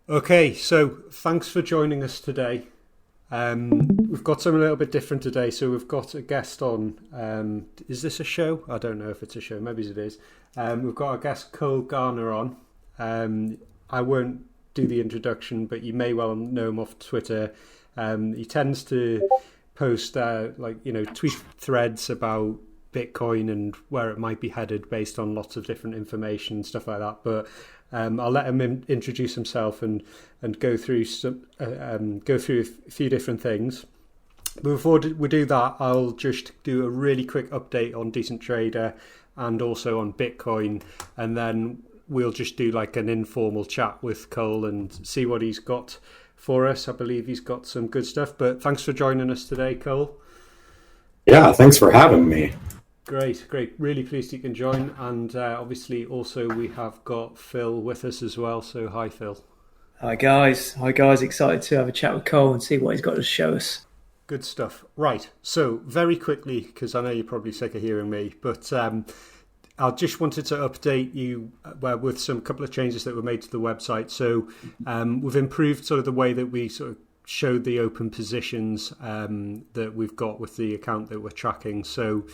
Okay, so thanks for joining us today. We've got something a little bit different today. So we've got a guest on. Is this a show? I don't know if it's a show. Maybe it is. We've got our guest Garner on. I won't do the introduction, but you may well know him off Twitter. He tends to post tweet threads about Bitcoin and where it might be headed based on lots of different information and stuff like that. But I'll let him introduce himself and go through a few different things. But before we do that, I'll just do a really quick update on Decent Trader and also on Bitcoin, and then we'll just do like an informal chat with Cole and see what he's got for us. I believe he's got some good stuff. But thanks for joining us today, Cole. Yeah, thanks for having me. Great. Really pleased you can join. And obviously also we have got Phil with us as well. So hi, Phil. Hi guys. Excited to have a chat with Cole and see what he's got to show us. Good stuff. Right. So very quickly, because I know you're probably sick of hearing me, but I just wanted to update you with some couple of changes that were made to the website. So we've improved sort of the way that we sort of showed the open positions that we've got with the account that we're tracking. So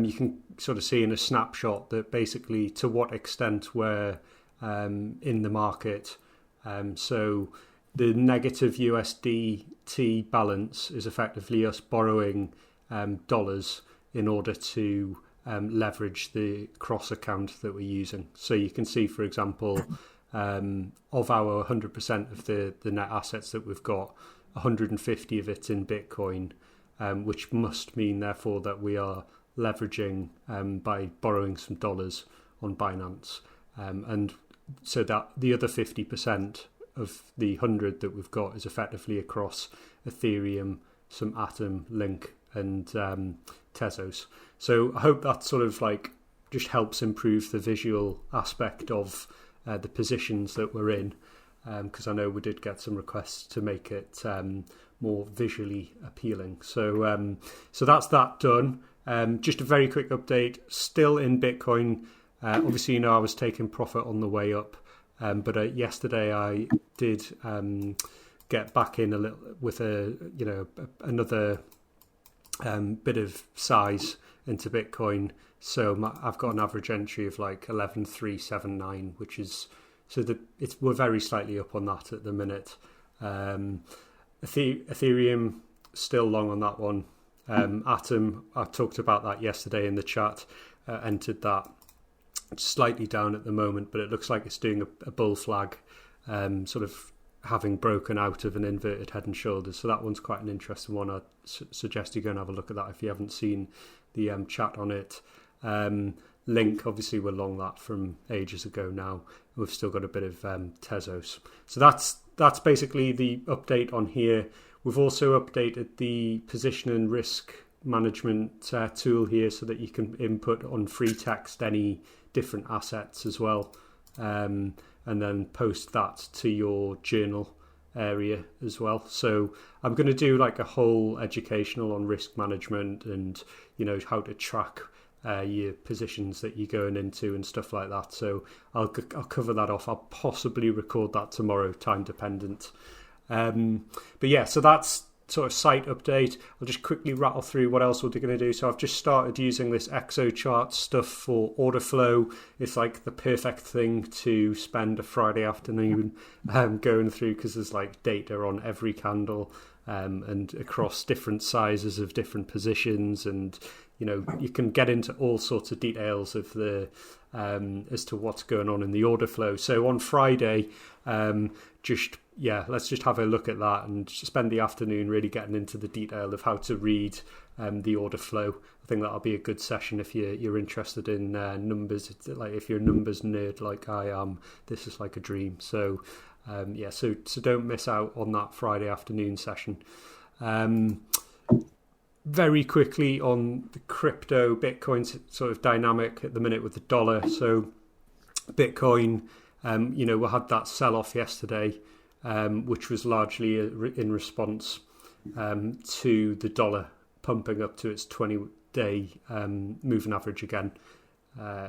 you can sort of see in a snapshot that basically to what extent we're in the market. So the negative USDT balance is effectively us borrowing dollars in order to leverage the cross account that we're using. So you can see, for example, of our 100% of the net assets that we've got, 150 of it in Bitcoin, which must mean therefore that we are leveraging by borrowing some dollars on Binance, and so that the other 50% of the 100 that we've got is effectively across Ethereum, some Atom, Link, and Tezos. So I hope that sort of like just helps improve the visual aspect of the positions that we're in, because I know we did get some requests to make it more visually appealing. So that's that done. Just a very quick update, still in Bitcoin. Obviously, you know, I was taking profit on the way up, but yesterday I did get back in a little with another bit of size into Bitcoin. So I've got an average entry of like 11,379, which is we're very slightly up on that at the minute. Ethereum still long on that one. Atom, I talked about that yesterday in the chat, entered that slightly down at the moment, but it looks like it's doing a bull flag, sort of having broken out of an inverted head and shoulders. So that one's quite an interesting one. I'd suggest you go and have a look at that if you haven't seen the chat on it. Link, obviously we're long that from ages ago now. We've still got a bit of Tezos. So that's basically the update on here. We've also updated the position and risk management tool here so that you can input on free text any different assets as well, and then post that to your journal area as well. So I'm going to do like a whole educational on risk management and, you know, how to track your positions that you're going into and stuff like that. So I'll cover that off. I'll possibly record that tomorrow, time dependent. But yeah, so that's sort of site update. I'll just quickly rattle through what else we're going to do. So I've just started using this ExoChart stuff for order flow. It's like the perfect thing to spend a Friday afternoon going through, because there's like data on every candle and across different sizes of different positions, and you know, you can get into all sorts of details of the as to what's going on in the order flow. So on Friday, let's just have a look at that and spend the afternoon really getting into the detail of how to read the order flow. I think that'll be a good session if you're interested in numbers. Like if you're a numbers nerd like I am, this is like a dream. So so don't miss out on that Friday afternoon session. Very quickly on the crypto, Bitcoin's sort of dynamic at the minute with the dollar. So Bitcoin, we had that sell-off yesterday, which was largely in response to the dollar pumping up to its 20-day moving average again.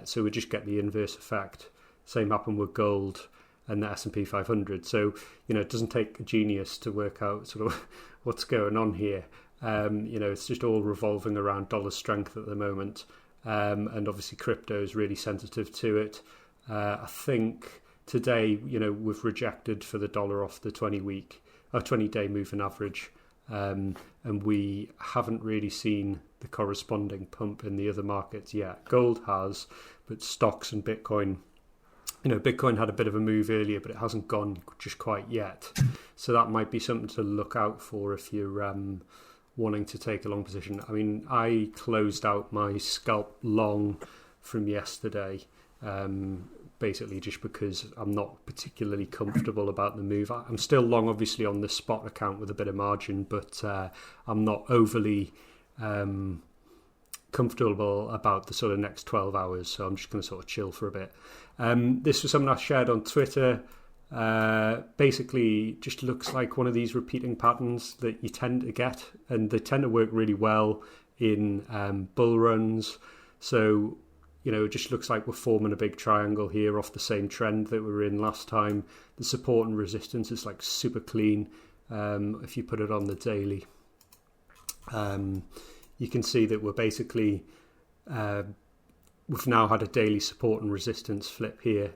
So we just get the inverse effect. Same happened with gold. and the S&P 500. So, it doesn't take a genius to work out sort of what's going on here. It's just all revolving around dollar strength at the moment. And obviously crypto is really sensitive to it. I think today, we've rejected for the dollar off the 20-day moving average. And we haven't really seen the corresponding pump in the other markets yet. Gold has, but stocks and Bitcoin, Bitcoin had a bit of a move earlier, but it hasn't gone just quite yet. So that might be something to look out for if you're wanting to take a long position. I mean, I closed out my scalp long from yesterday, basically just because I'm not particularly comfortable about the move. I'm still long, obviously, on the spot account with a bit of margin, but I'm not overly comfortable about the sort of next 12 hours, so I'm just going to sort of chill for a bit. This was something I shared on Twitter. Basically just looks like one of these repeating patterns that you tend to get, and they tend to work really well in bull runs. So it just looks like we're forming a big triangle here off the same trend that we were in last time. The support and resistance is like super clean. If you put it on the daily, you can see that we're basically we've now had a daily support and resistance flip here.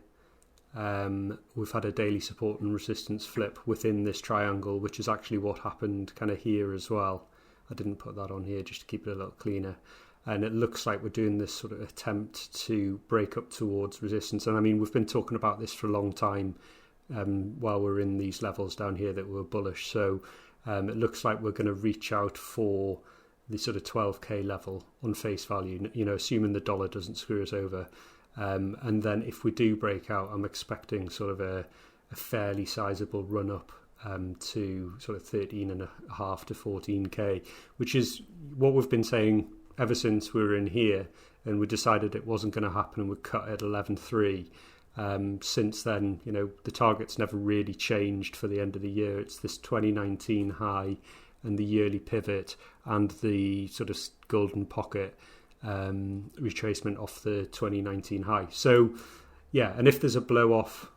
We've had a daily support and resistance flip within this triangle, which is actually what happened kind of here as well. I didn't put that on here just to keep it a little cleaner. And it looks like we're doing this sort of attempt to break up towards resistance. And I mean, we've been talking about this for a long time while we're in these levels down here that we're bullish. So it looks like we're going to reach out for the sort of 12k level on face value, assuming the dollar doesn't screw us over. And then if we do break out, I'm expecting sort of a fairly sizable run up to sort of 13.5 to 14k, which is what we've been saying ever since we were in here, and we decided it wasn't going to happen and we cut at 11.3. Since then, the target's never really changed for the end of the year. It's this 2019 high and the yearly pivot and the sort of golden pocket retracement off the 2019 high. So yeah, and if there's a blow off,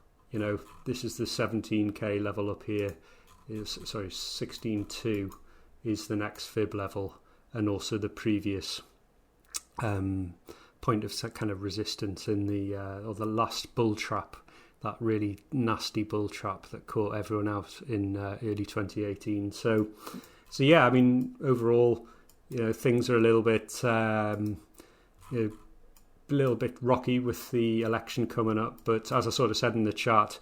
this is the 17k level up here, 16.2 is the next fib level, and also the previous point of kind of resistance in the or the last bull trap, that really nasty bull trap that caught everyone out in early 2018. So yeah, I mean, overall, things are a little bit rocky with the election coming up. But as I sort of said in the chat,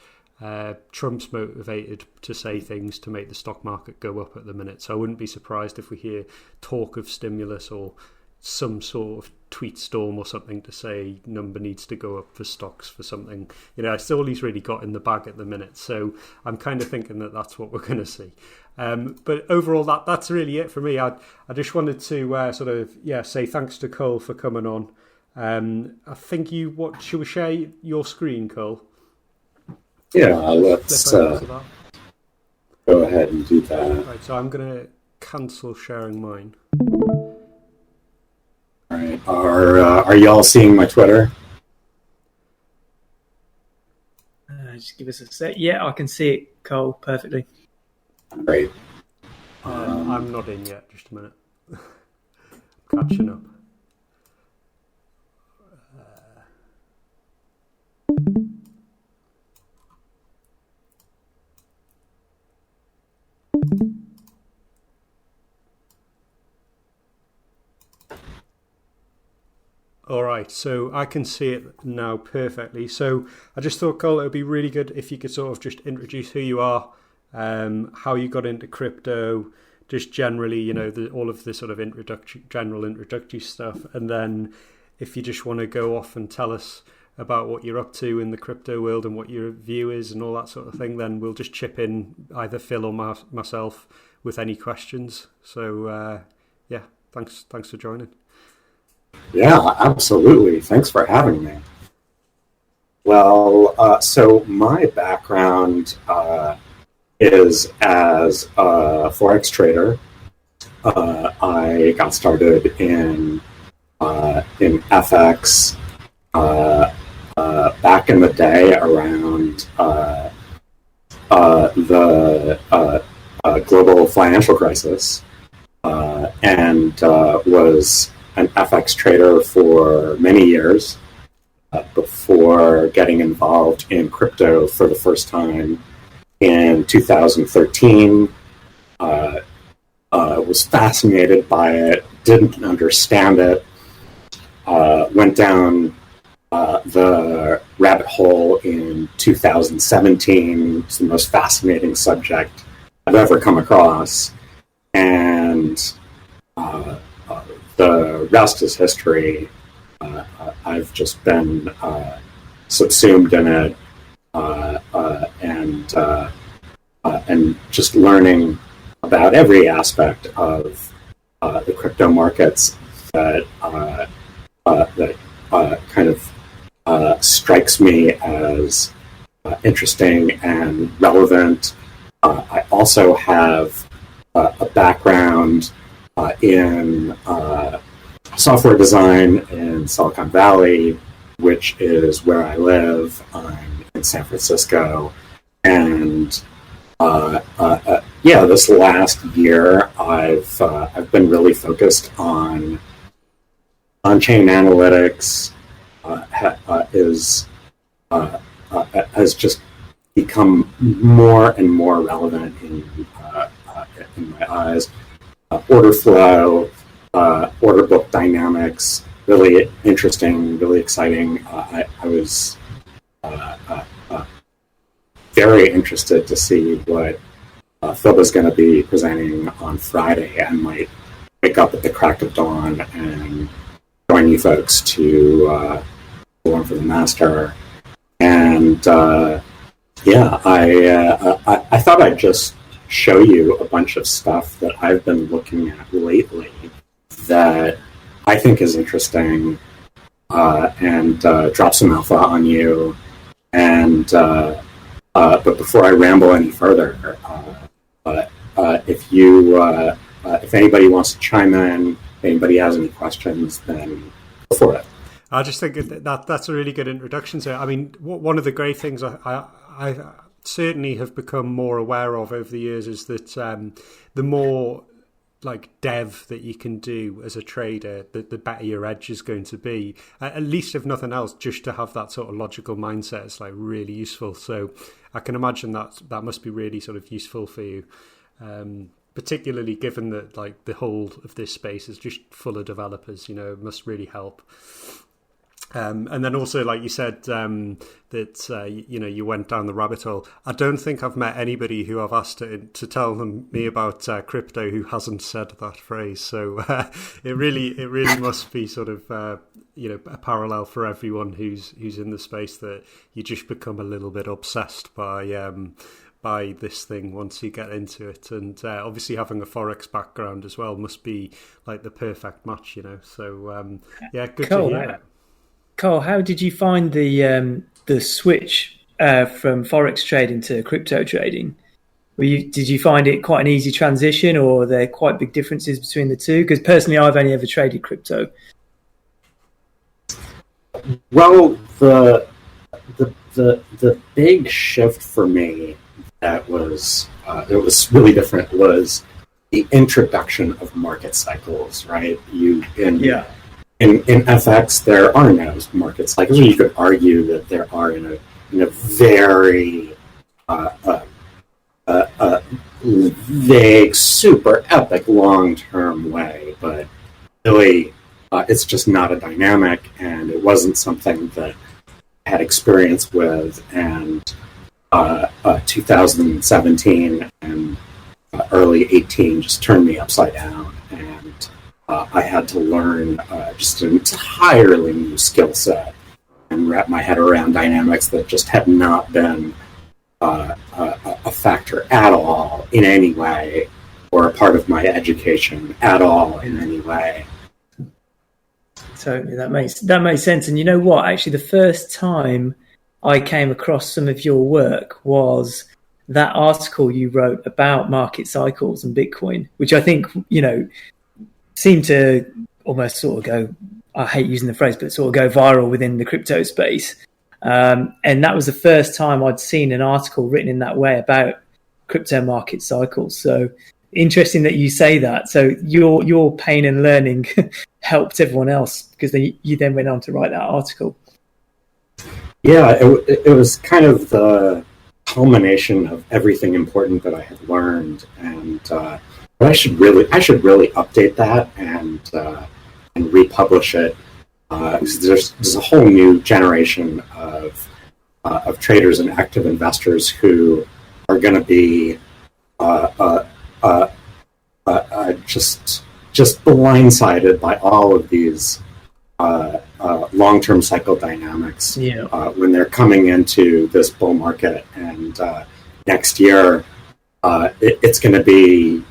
Trump's motivated to say things to make the stock market go up at the minute. So I wouldn't be surprised if we hear talk of stimulus or some sort of tweet storm or something to say number needs to go up for stocks for something. It's all he's really got in the bag at the minute. So I'm kind of thinking that that's what we're going to see. But overall, that's really it for me. I just wanted to say thanks to Cole for coming on. I think should we share your screen, Cole? Yeah, let's go ahead and do that. Right, so I'm going to cancel sharing mine. All right. Are y'all seeing my Twitter? Just give us a sec. Yeah, I can see it, Cole, perfectly. Great. I'm not in yet. Just a minute. Catching up. All right, so I can see it now perfectly. So I just thought, Cole, it would be really good if you could sort of just introduce who you are, how you got into crypto, just generally, all of the sort of general introductory stuff. And then if you just want to go off and tell us about what you're up to in the crypto world and what your view is and all that sort of thing, then we'll just chip in, either Phil or myself, with any questions. So, yeah, thanks for joining. Yeah, absolutely. Thanks for having me. Well, so my background is as a Forex trader. I got started in FX back in the day around global financial crisis, and was an FX trader for many years before getting involved in crypto for the first time in 2013. Was fascinated by it, didn't understand it, went down the rabbit hole in 2017. It's the most fascinating subject I've ever come across, and the rest is history. I've just been subsumed in it, and just learning about every aspect of the crypto markets that kind of strikes me as interesting and relevant. I also have a background in software design in Silicon Valley, which is where I live. I'm in San Francisco, and this last year I've been really focused on on-chain analytics. Has just become more and more relevant in my eyes. Order flow, order book dynamics, really interesting, really exciting. I was very interested to see what filb is going to be presenting on Friday. I might wake up at the crack of dawn and join you folks to learn for the master. And I thought I'd just show you a bunch of stuff that I've been looking at lately that I think is interesting, and drop some alpha on you. And but before I ramble any further, if anybody wants to chime in, if anybody has any questions, then go for it. I just think that's a really good introduction to it. I mean, one of the great things I certainly have become more aware of over the years is that the more like dev that you can do as a trader, the better your edge is going to be. At least if nothing else, just to have that sort of logical mindset is like really useful. So I can imagine that must be really sort of useful for you, particularly given that like the whole of this space is just full of developers. It must really help. And then also, like you said, that you went down the rabbit hole. I don't think I've met anybody who I've asked to tell me about crypto who hasn't said that phrase. So it really must be sort of a parallel for everyone who's in the space, that you just become a little bit obsessed by this thing once you get into it. And obviously having a Forex background as well must be like the perfect match. So good cool. to hear. Carl, how did you find the switch from Forex trading to crypto trading? Did you find it quite an easy transition, or are there quite big differences between the two? Because personally, I've only ever traded crypto. Well, the big shift for me that was really different was the introduction of market cycles. Right? In FX, there are no market cycles. You could argue that there are in a very vague, super epic, long-term way, but really, it's just not a dynamic, and it wasn't something that I had experience with. And 2017 and early 18 just turned me upside down, and I had to learn just an entirely new skill set and wrap my head around dynamics that just had not been a factor at all in any way, or a part of my education at all in any way. Totally, that makes sense. And you know what? Actually, the first time I came across some of your work was that article you wrote about market cycles and Bitcoin, which I think, seemed to almost sort of go, I hate using the phrase, but sort of go viral within the crypto space. And that was the first time I'd seen an article written in that way about crypto market cycles. So interesting that you say that. So your pain and learning helped everyone else, because you then went on to write that article. Yeah, it was kind of the culmination of everything important that I had learned, and I should really update that and republish it. There's a whole new generation of traders and active investors who are going to be just blindsided by all of these long-term cycle dynamics when they're coming into this bull market. And next year, it's going to be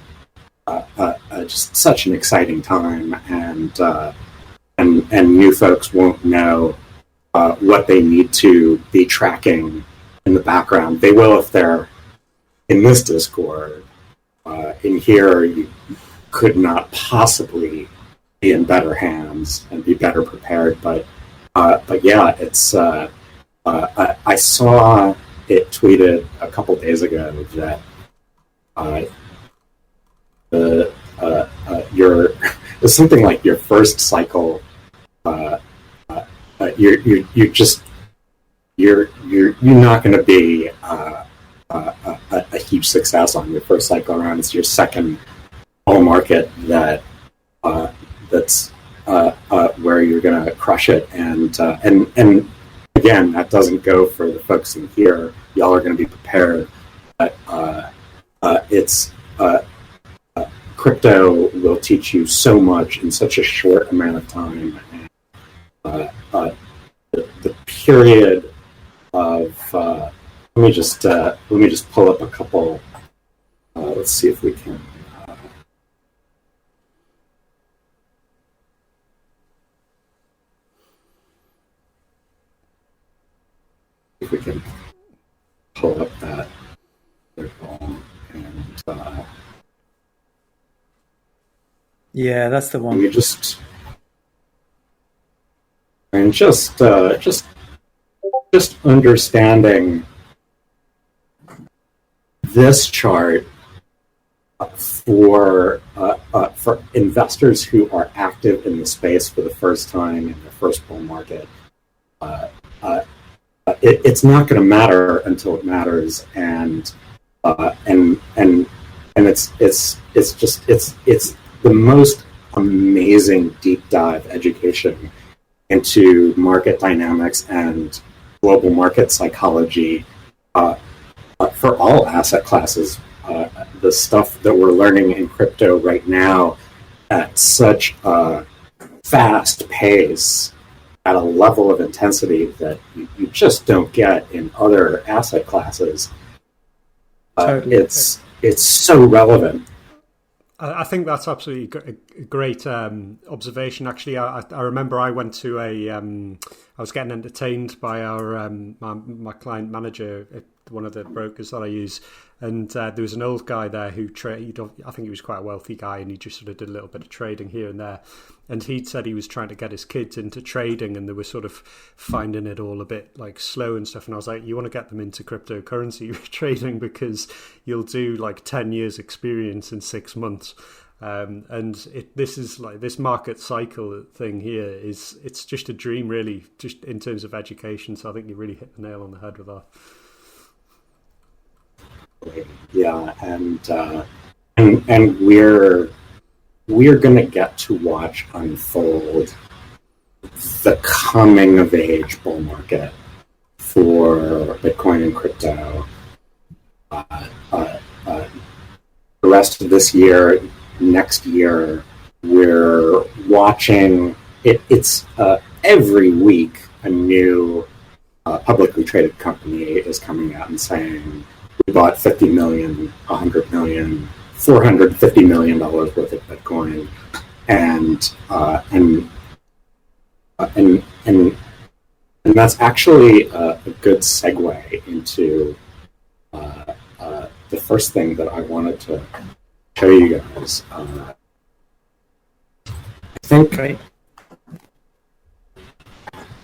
just such an exciting time, and new folks won't know what they need to be tracking in the background. They will if they're in this Discord. In here, you could not possibly be in better hands and be better prepared. But yeah, it's. I saw it tweeted a couple days ago that it's something like your first cycle. You're not going to be a huge success on your first cycle around. It's your second bull market that's where you're going to crush it. And again, that doesn't go for the folks in here. Y'all are going to be prepared, but it's crypto will teach you so much in such a short amount of time. The period of let me just pull up a couple. Let's see if we can. If we can pull up that article and yeah, that's the one. We just understanding this chart for investors who are active in the space for the first time in their first bull market. It's not going to matter until it matters, and it's the most amazing deep dive education into market dynamics and global market psychology for all asset classes. The stuff that we're learning in crypto right now at such a fast pace, at a level of intensity that you just don't get in other asset classes. Totally. It's so relevant. I think that's absolutely a great observation. Actually, I remember I went to I was getting entertained by our my client manager at one of the brokers that I use, and there was an old guy there who traded. I think he was quite a wealthy guy, and he just sort of did a little bit of trading here and there. And he'd said he was trying to get his kids into trading, and they were sort of finding it all a bit like slow and stuff. And I was like, you want to get them into cryptocurrency trading because you'll do like 10 years experience in 6 months. And this is like this market cycle thing here it's just a dream, really, just in terms of education. So I think you really hit the nail on the head with that. Yeah, and we're going to get to watch unfold the coming of age bull market for Bitcoin and crypto. The rest of this year, next year, we're watching it. It's every week a new publicly traded company is coming out and saying, we bought 50 million, 100 million, $450 million worth of Bitcoin, and that's actually a good segue into the first thing that I wanted to show you guys.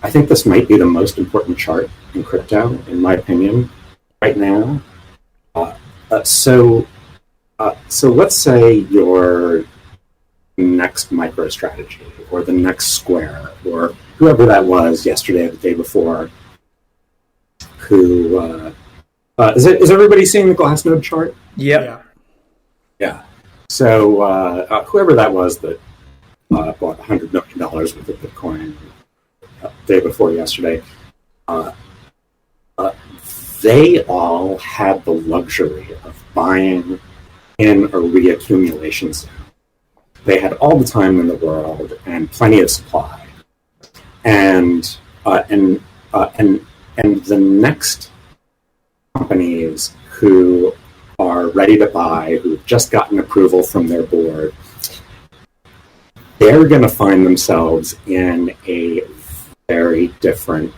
I think this might be the most important chart in crypto, in my opinion, right now. So let's say your next MicroStrategy or the next Square or whoever that was yesterday or the day before, who is everybody seeing the Glassnode chart? Yep. Yeah. So whoever that was that bought $100 million worth of Bitcoin the day before yesterday, they all had the luxury of buying in a reaccumulation zone. They had all the time in the world and plenty of supply, and the next companies who are ready to buy, who've just gotten approval from their board, they're going to find themselves in a very different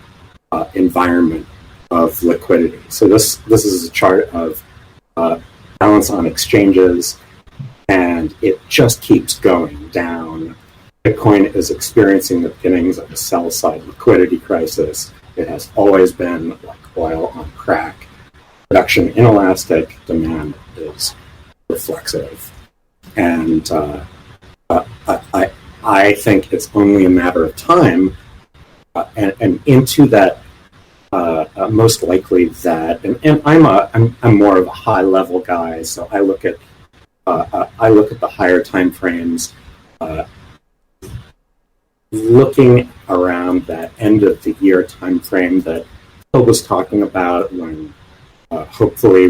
environment of liquidity. So this is a chart of balance on exchanges, and it just keeps going down. Bitcoin is experiencing the beginnings of a sell-side liquidity crisis. It has always been like oil on crack. Production inelastic, demand is reflexive. And I think it's only a matter of time, and into that, most likely that, and I'm more of a high level guy, so I look at the higher time frames, looking around that end of the year time frame that Phil was talking about, when hopefully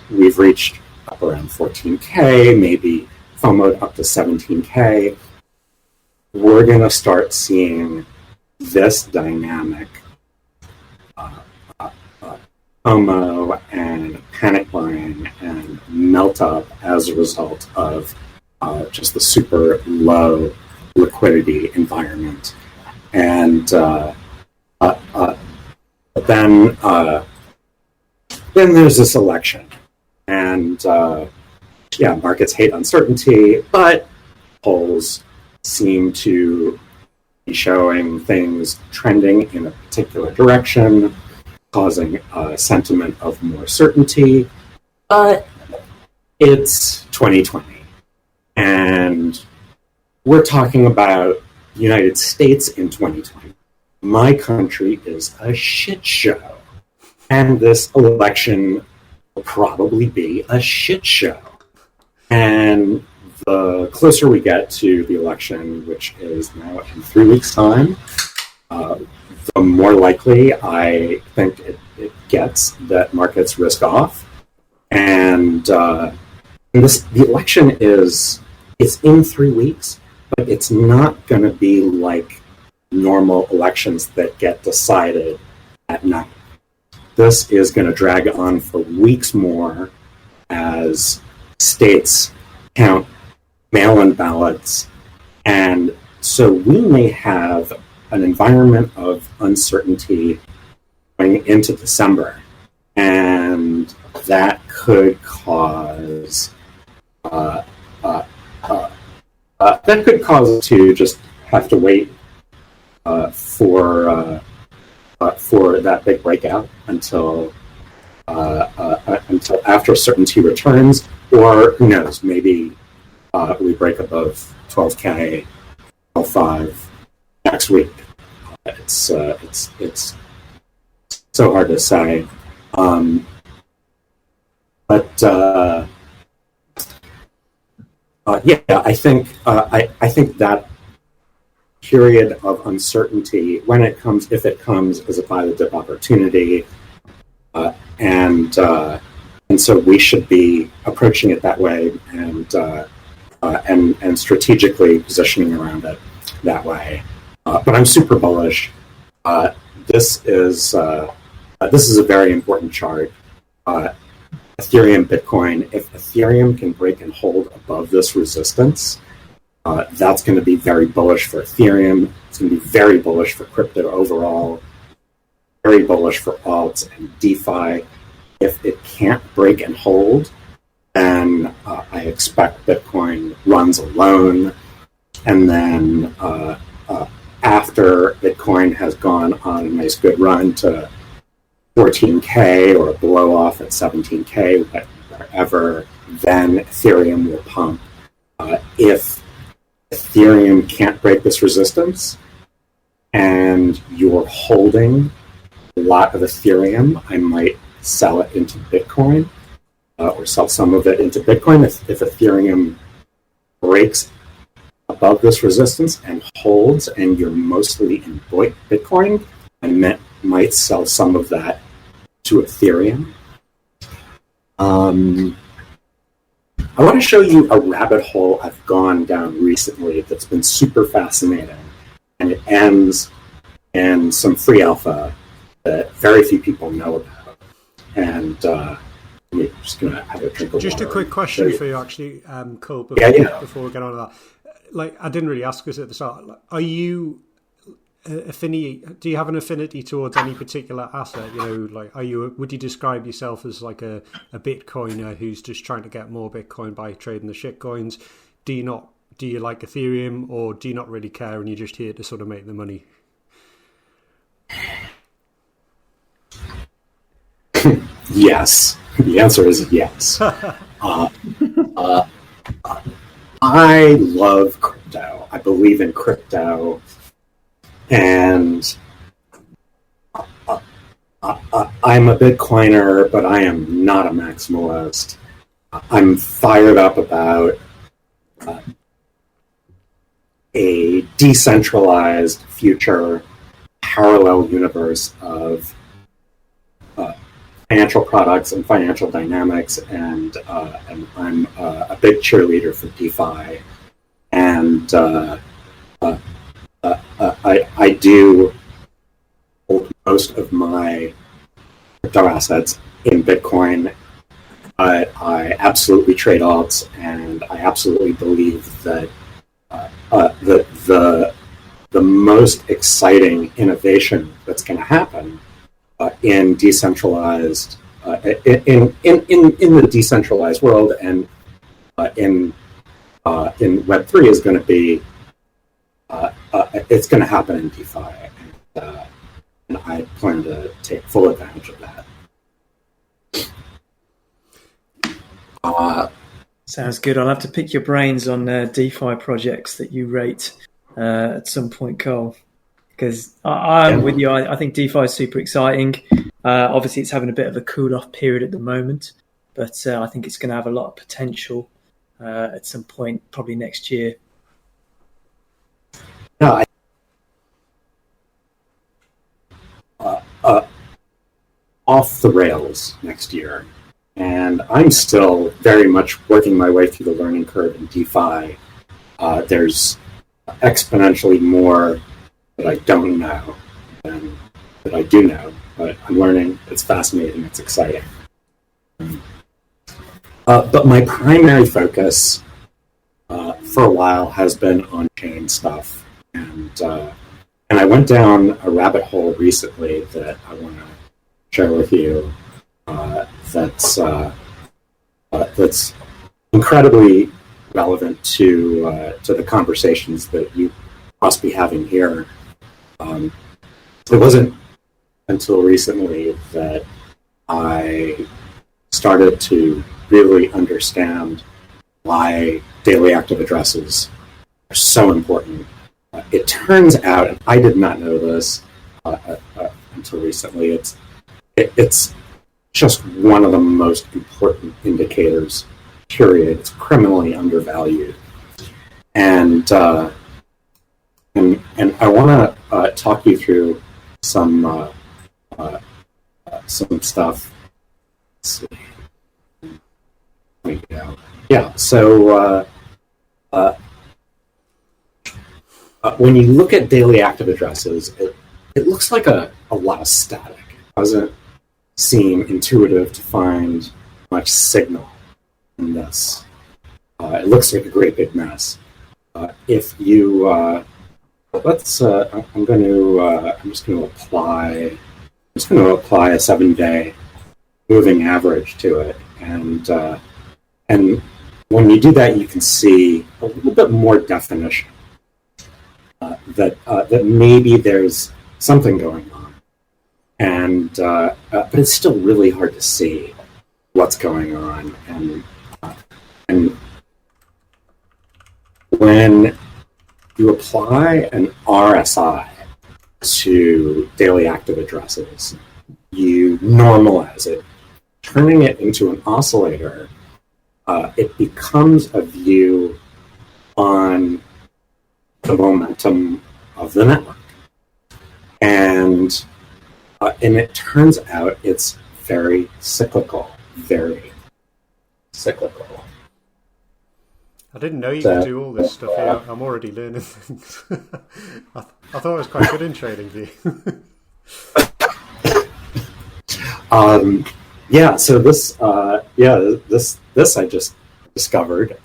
we've reached up around 14K, maybe FOMO'd up to 17K. We're going to start seeing this dynamic, FOMO and panic buying and melt up as a result of just the super low liquidity environment. And then there's this election. And markets hate uncertainty, but polls seem to be showing things trending in a particular direction, causing a sentiment of more certainty. But it's 2020, and we're talking about the United States in 2020. My country is a shit show, and this election will probably be a shit show. And the closer we get to the election, which is now in 3 weeks' time, the more likely I think it gets that markets risk off. And the election it's in 3 weeks, but it's not going to be like normal elections that get decided at night. This is going to drag on for weeks more as states count mail-in ballots, and so we may have an environment of uncertainty going into December, and that could cause us to just have to wait for that big breakout until after certainty returns, or who knows, maybe we break above 12K, 12.5 next week. It's so hard to say, I think that period of uncertainty, when it comes, if it comes, is a buy the dip opportunity, and so we should be approaching it that way, and strategically positioning around it that way. But I'm super bullish. This is a very important chart. Ethereum, Bitcoin. If Ethereum can break and hold above this resistance, that's going to be very bullish for Ethereum. It's going to be very bullish for crypto overall. Very bullish for alts and DeFi. If it can't break and hold, then I expect Bitcoin runs alone, and then after Bitcoin has gone on a nice good run to 14K or a blow off at 17K, wherever, then Ethereum will pump. If Ethereum can't break this resistance and you're holding a lot of Ethereum, I might sell it into Bitcoin or sell some of it into Bitcoin. If Ethereum breaks above this resistance and holds and you're mostly in Bitcoin, I might sell some of that to Ethereum. I want to show you a rabbit hole I've gone down recently that's been super fascinating, and it ends in some free alpha that very few people know about. And I'm just going to have a drink of Just water. a quick question for you, actually, Cole, before we get on to that. Like, I didn't really ask this at the start. Are you do you have an affinity towards any particular asset? You know, like, would you describe yourself as like a Bitcoiner who's just trying to get more Bitcoin by trading the shit coins? Do you like Ethereum, or do you not really care and you're just here to sort of make the money? Yes. The answer is yes. I love crypto. I believe in crypto. And I'm a Bitcoiner, but I am not a maximalist. I'm fired up about a decentralized future parallel universe of financial products and financial dynamics, and I'm a big cheerleader for DeFi. And I do hold most of my crypto assets in Bitcoin. I absolutely trade alts, and I absolutely believe that the most exciting innovation that's going to happen in decentralized in the decentralized world and in Web3 is going to be it's going to happen in DeFi, and I plan to take full advantage of that. Sounds good. I'll have to pick your brains on DeFi projects that you rate at some point, Cole, because I'm with you. I think DeFi is super exciting. Obviously, it's having a bit of a cool-off period at the moment, but I think it's going to have a lot of potential at some point, probably next year. No, off the rails next year. And I'm still very much working my way through the learning curve in DeFi. There's exponentially more that I don't know than that I do know, but I'm learning. It's fascinating. It's exciting. But my primary focus for a while has been on-chain stuff. And I went down a rabbit hole recently that I want to share with you. That's incredibly relevant to the conversations that you must be having here. It wasn't until recently that I started to really understand why daily active addresses are so important. It turns out, and I did not know this until recently, it's just one of the most important indicators, period. It's criminally undervalued. And I want to talk you through some stuff. Let's see. There we go. Yeah, so when you look at daily active addresses, it looks like a lot of static. It doesn't seem intuitive to find much signal in this. It looks like a great big mess. If you I'm just going to apply a 7-day moving average to it, and when you do that, you can see a little bit more definition that maybe there's something going on. and but it's still really hard to see what's going on. And when you apply an RSI to daily active addresses, you normalize it, turning it into an oscillator. It becomes a view on the momentum of the network. And it turns out it's very cyclical. I didn't know you could do all this stuff here. I'm already learning things. I thought it was quite good in trading view. So this I just discovered.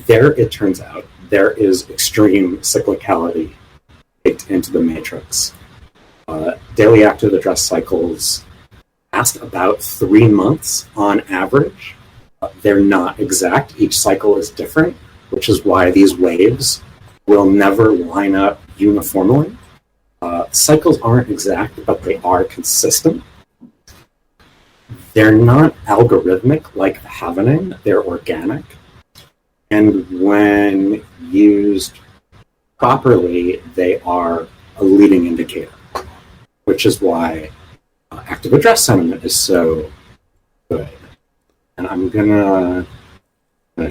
There, it turns out, there is extreme cyclicality baked into the matrix. Daily active address cycles last about 3 months on average. They're not exact. Each cycle is different, which is why these waves will never line up uniformly. Cycles aren't exact, but they are consistent. They're not algorithmic like the halvening. They're organic. And when used properly, they are a leading indicator, which is why active address sentiment is so good. And I'm gonna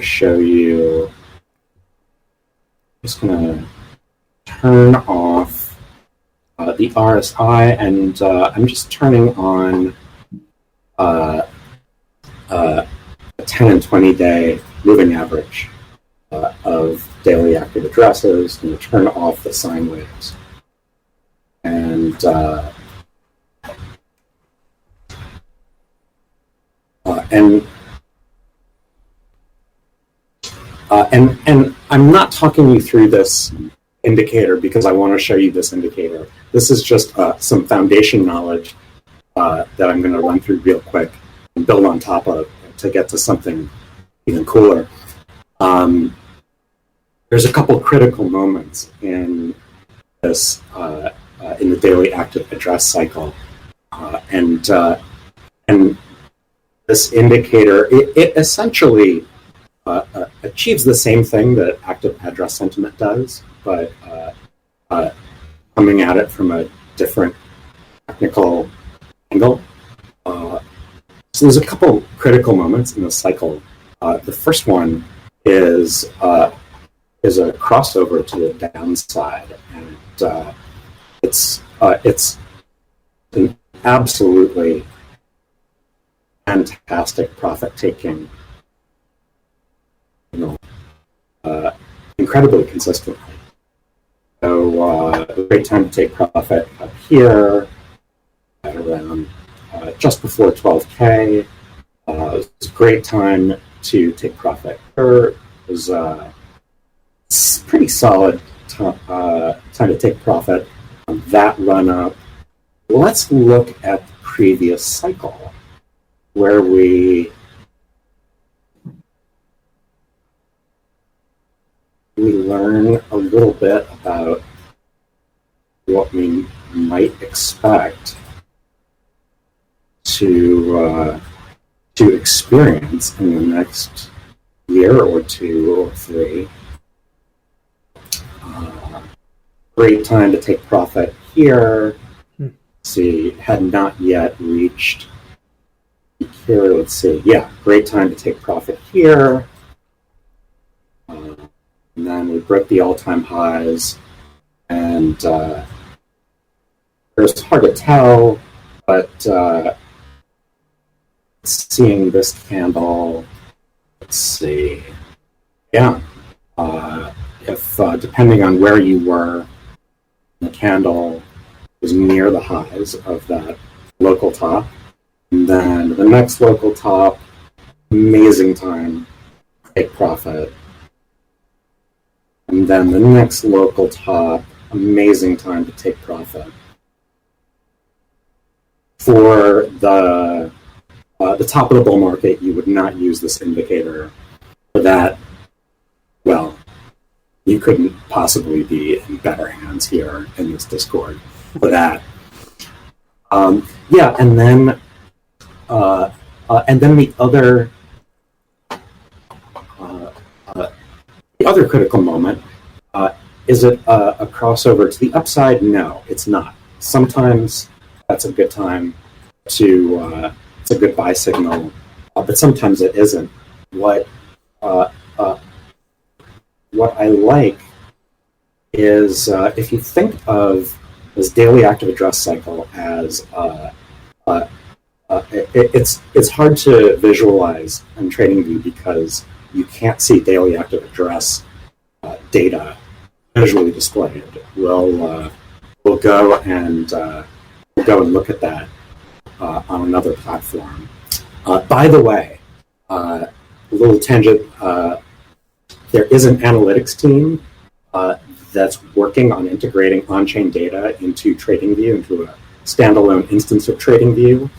show you. I'm just gonna turn off the RSI, and I'm just turning on a 10 and 20 day moving average of daily active addresses, and turn off the sine waves. And I'm not talking you through this indicator because I want to show you this indicator. This is just some foundation knowledge that I'm going to run through real quick and build on top of to get to something even cooler. There's a couple critical moments in this in the daily active address cycle, and this indicator it essentially achieves the same thing that active address sentiment does, but coming at it from a different technical angle. So there's a couple critical moments in the cycle. The first one is a crossover to the downside, and it's an absolutely fantastic profit-taking, incredibly consistently. So a great time to take profit up here at around just before 12K. It's a great time to take profit here. It was pretty solid time to take profit on that run up. Let's look at the previous cycle where we learn a little bit about what we might expect to experience in the next year or two or three. Great time to take profit here. See, had not yet reached here. Let's see. Yeah, great time to take profit here. And then we broke the all-time highs, and it's hard to tell, but seeing this candle, let's see. Yeah, if depending on where you were, the candle was near the highs of that local top, and then the next local top, amazing time to take profit. And then the next local top, amazing time to take profit. For the top of the bull market, you would not use this indicator. For that, well, you couldn't possibly be in better hands here in this Discord for that. Yeah, and then the other critical moment, is it a crossover to the upside? No, it's not. Sometimes that's a good time to, it's a good buy signal, but sometimes it isn't. What I like is if you think of this daily active address cycle as it's hard to visualize in TradingView because you can't see daily active address data visually displayed. We'll go and look at that on another platform. By the way, a little tangent. There is an analytics team that's working on integrating on-chain data into TradingView, into a standalone instance of TradingView.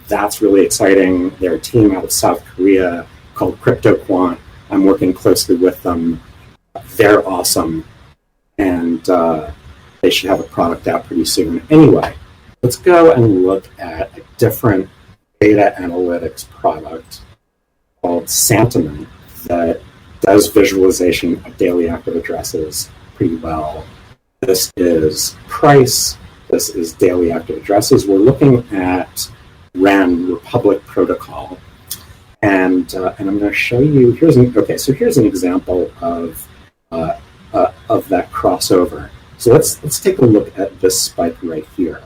That's really exciting. They're a team out of South Korea called CryptoQuant. I'm working closely with them. They're awesome, and they should have a product out pretty soon. Anyway, let's go and look at a different data analytics product called Sentiment that does visualization of daily active addresses pretty well. This is price. This is daily active addresses. We're looking at REN, Republic Protocol. And I'm going to show you, here's an example of that crossover. So let's take a look at this spike right here.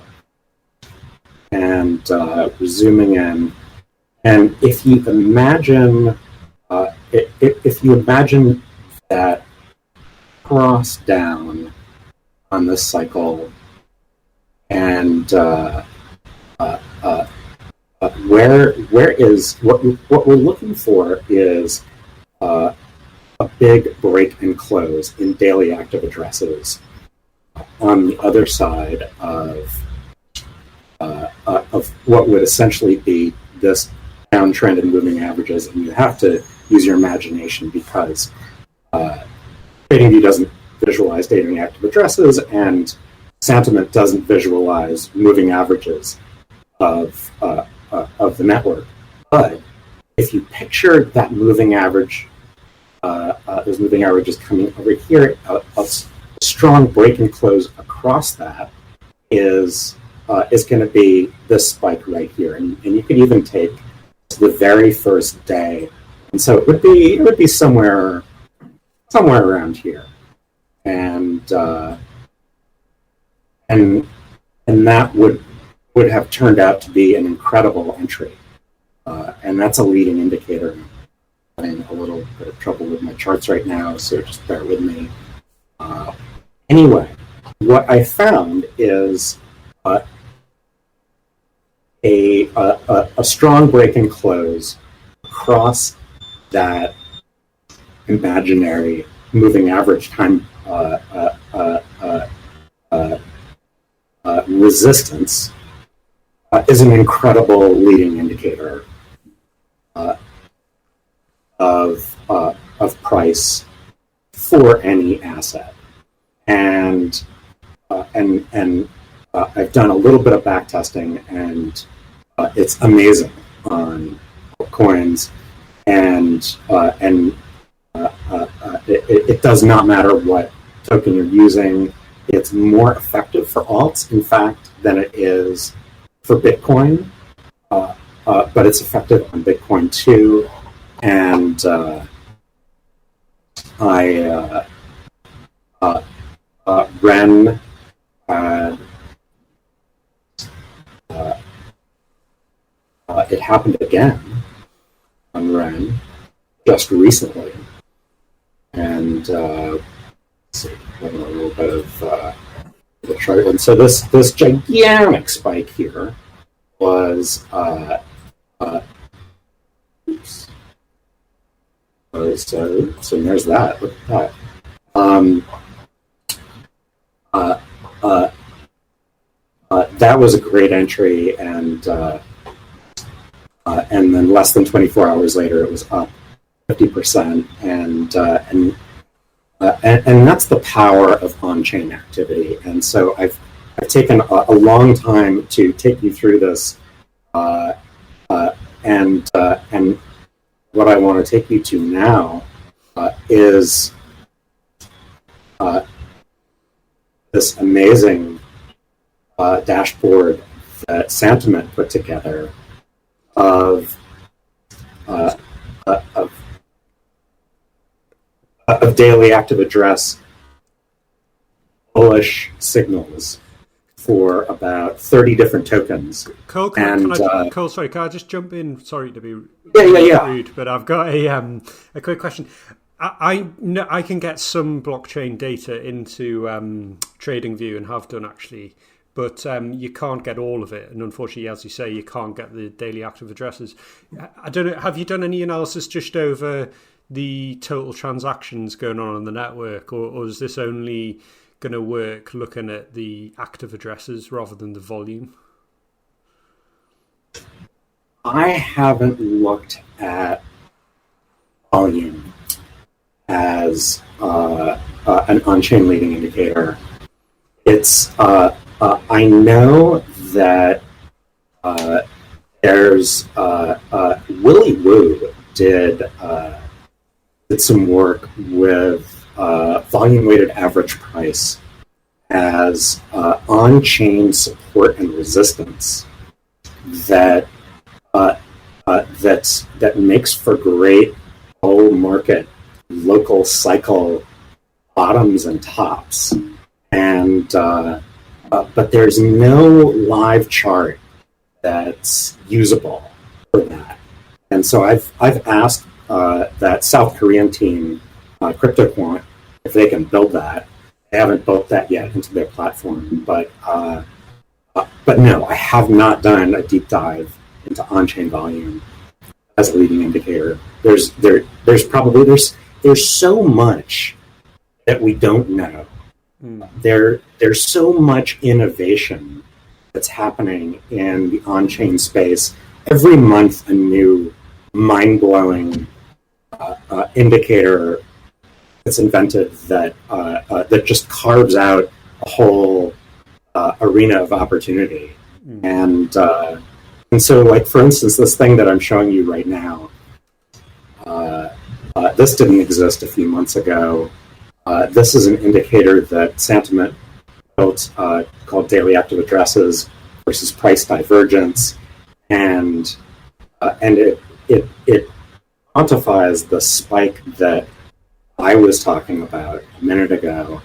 And we're zooming in. And if you imagine that cross down on this cycle, and where is what we're looking for is a big break and close in daily active addresses on the other side of what would essentially be this downtrend in moving averages, and you have to use your imagination because TradingView doesn't visualize daily active addresses, and Sentiment doesn't visualize moving averages of the network. But if you picture that moving average, those moving averages coming over here, a strong break and close across that is going to be this spike right here, and you could even take the very first day, and so it would be somewhere around here, and that would have turned out to be an incredible entry, and that's a leading indicator. I'm having a little bit of trouble with my charts right now, so just bear with me. Anyway, what I found is a strong break and close across that imaginary moving average time resistance is an incredible leading indicator of price for any asset, and I've done a little bit of back testing, and it's amazing on coins, and it does not matter what token you're using. It's more effective for alts, in fact, than it is for Bitcoin, but it's effective on Bitcoin too. And REN it happened again on REN just recently, and let's see, having a little bit of the chart. And so this gigantic spike here was so there's that. Look at that. That was a great entry, and then less than 24 hours later, it was up 50%, and that's the power of on-chain activity. And so I've I've taken a long time to take you through this, and what I want to take you to now is this amazing dashboard that Santiment put together of daily active address bullish signals for about 30 different tokens. Cole, can I just jump in? Sorry to be rude, but I've got a quick question. I know I can get some blockchain data into TradingView and have done actually, but you can't get all of it. And unfortunately, as you say, you can't get the daily active addresses. I don't know. Have you done any analysis just over the total transactions going on the network, or is this only going to work looking at the active addresses rather than the volume? I haven't looked at volume as an on-chain leading indicator. It's I know that there's Willy Woo did some work with volume weighted average price as on-chain support and resistance that makes for great bull market local cycle bottoms and tops, and but there's no live chart that's usable for that. And so I've asked that South Korean team, CryptoQuant, if they can build that. They haven't built that yet into their platform, but no, I have not done a deep dive into on-chain volume as a leading indicator. There's so much that we don't know. There's so much innovation that's happening in the on-chain space. Every month, a new mind-blowing indicator that's invented that just carves out a whole arena of opportunity. And so, like, for instance, this thing that I'm showing you right now, this didn't exist a few months ago. This is an indicator that Santiment built called daily active addresses versus price divergence, and it quantifies the spike that I was talking about a minute ago,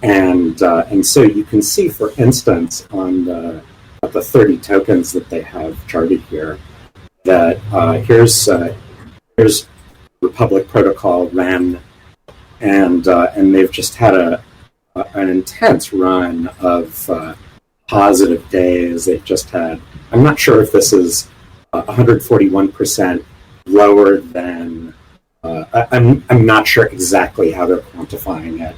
and so you can see, for instance, on the 30 tokens that they have charted here, that here's Republic Protocol REN, and they've just had an intense run of positive days. They've just had, I'm not sure if this is 141% lower than, I'm not sure exactly how they're quantifying it,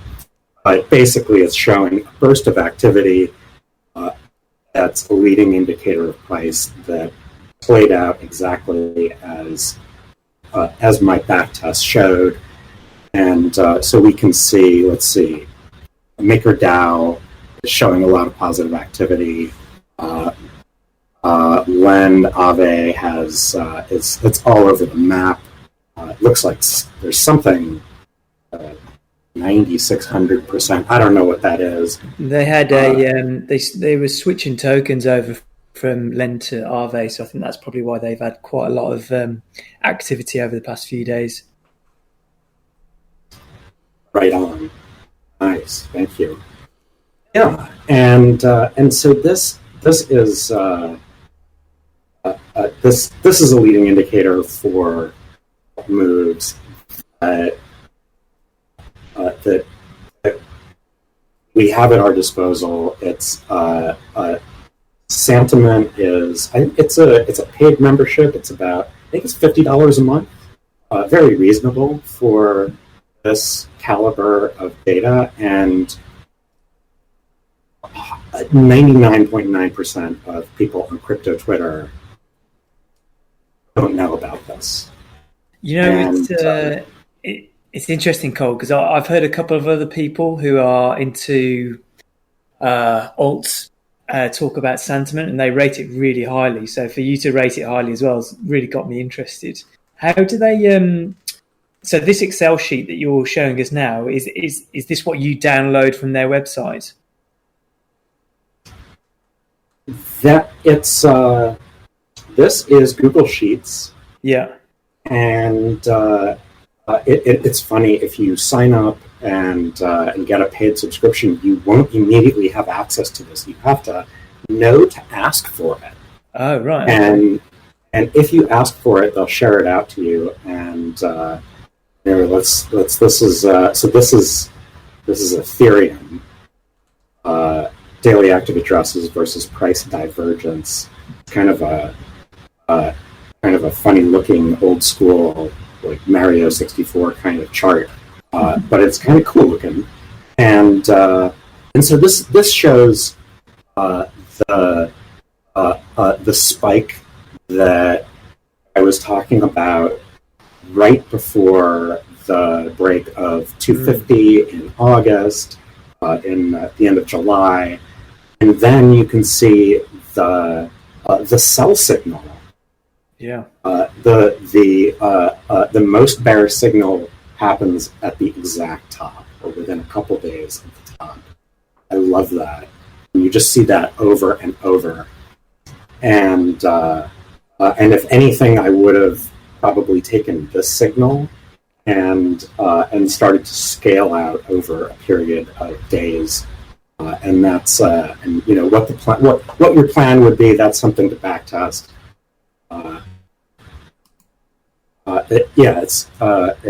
but basically it's showing a burst of activity that's a leading indicator of price that played out exactly as my back test showed. And so we can see, let's see, MakerDAO is showing a lot of positive activity. Len Ave has it's all over the map. It looks like there's something 9,600%. I don't know what that is. They had they were switching tokens over from Len to Aave, so I think that's probably why they've had quite a lot of activity over the past few days. Right on. Nice, thank you. Yeah, and so this is this is a leading indicator for moves that we have at our disposal. It's Santiment is, it's a paid membership. It's about, I think it's $50 a month. Very reasonable for this caliber of data, and 99.9% of people on crypto Twitter don't know about this. You know, it's interesting, Cole, because I've heard a couple of other people who are into alts talk about sentiment, and they rate it really highly. So for you to rate it highly as well has really got me interested. How do they? So this Excel sheet that you're showing us now is this what you download from their website? This is Google Sheets. Yeah. And it's funny, if you sign up and get a paid subscription, you won't immediately have access to this. You have to know to ask for it. Oh, right. And if you ask for it, they'll share it out to you. And this is Ethereum. Daily active addresses versus price divergence. Kind of a funny looking old school, like Mario 64 kind of chart, but it's kind of cool looking. And so this shows the spike that I was talking about right before the break of 250 in August, in the end of July, and then you can see the sell signal. Yeah. The most bearish signal happens at the exact top, or within a couple days of the top. I love that. And you just see that over and over. And if anything, I would have probably taken this signal and started to scale out over a period of days. And that's and you know what the plan, what your plan would be. That's something to back test.